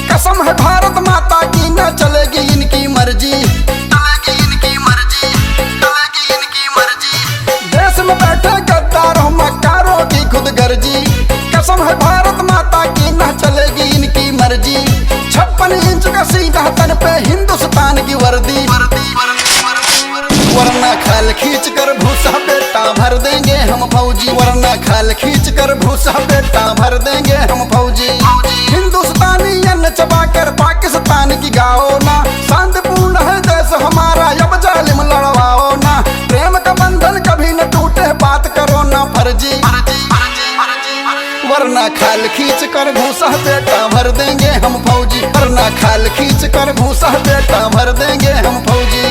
कसम है भारत माता की, न चलेगी इनकी मर्जी, चलेगी इनकी मर्जी, चलेगी इनकी मर्जी। देश में बैठे गद्दारों मक्कारों की खुद गर्जी, कसम है भारत माता की, न चलेगी इनकी मर्जी। 56 इंच का सीधा तन पे हिंदुस्तान की वर्दी, वरना खाल खींच कर भूसा बेटा भर देंगे हम फौजी, वरना खाल खींच कर भूसा बेटा भर देंगे हम फौजी। हिंदुस्तानी अन्न चबा कर पाकिस्तान की गाओ ना, शांतिपूर्ण है देश हमारा, अब जालिम लड़वाओ ना। प्रेम का बंधन कभी न टूटे, बात करो ना फर्जी, वरना खाल खींच कर भूसा बेटा भर देंगे हम फौजी, वरना खाल खींच कर भूसा बेटा भर देंगे हम फौजी।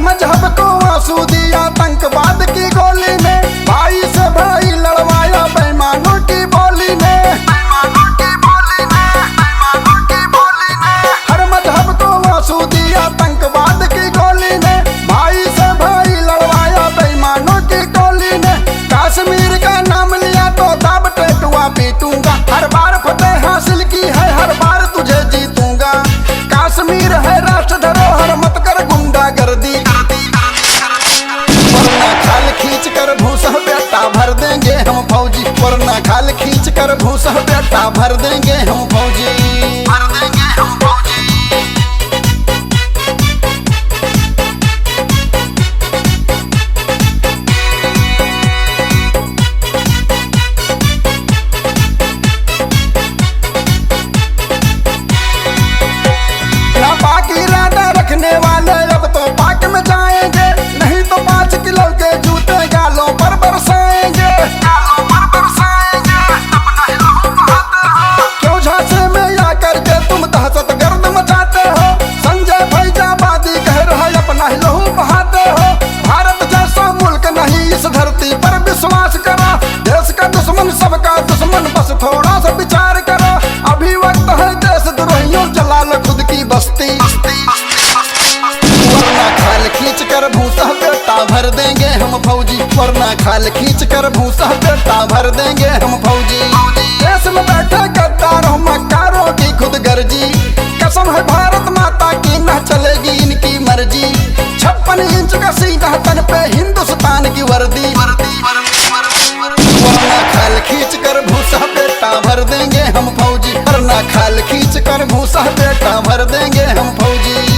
मजहब को आंसू दिया आतंकवाद की गोली ने, भाई से भाई लड़वाया बेईमानों की बोली ने, बेईमानों की बोली ने, बेईमानों की बोली ने। हर मजहब को आंसू दिया आतंकवाद की गोली ने, भाई से भाई लड़वाया बेईमानों की गोली ने। कश्मीर का नाम लिया तो दाब टेटुआ पीटूंगा, हर बार फतेह हासिल की है, हर बार तुझे जीतूंगा। कश्मीर है राष्ट्र धरोहर, मत कर गुंडागर्दी, वरना खाल खींच कर भूसा बेटा भर देंगे हम फौजी, वरना खाल खींच कर भूसा बेटा भर देंगे हम फौजी, भर देंगे हम फौजी। नापाक इरादा रखने वाले अब तो पाक में जाएंगे, नहीं तो 5 किलो के जूते गालों पर बरसाएंगे, गालों पर बरसाएंगे। अपना ही लहू बहाते हो, क्यों झांसे में आकर के तुम दहशत गर्द मचाते हो। संजय फैजाबादी कह रहा अपना ही लहू बहाते हो। भारत जैसा मुल्क नहीं इस धरती पर, विश्वास करो। देश का दुश्मन सबका दुश्मन, बस थोड़ा सा विचार करो। अभी वक्त है देशद्रोहियों, जला लो खुद की बस्ती, वरना खाल खींच कर भूसा बेटा भर देंगे हम फौजी, वरना खाल खींच कर भूसा बेटा भर देंगे हम फौजी। देश में बैठे गद्दारों मक्कारों की खुद गर्जी, कसम है भारत माता की, न चलेगी इनकी मर्जी। 56 इंच का सीधा तन पे हिंदुस्तान की वर्दी, वरना खाल खींच कर भूसा बेटा भर देंगे हम फौजी, वरना खाल खींच कर भूसा बेटा भर देंगे हम फौजी।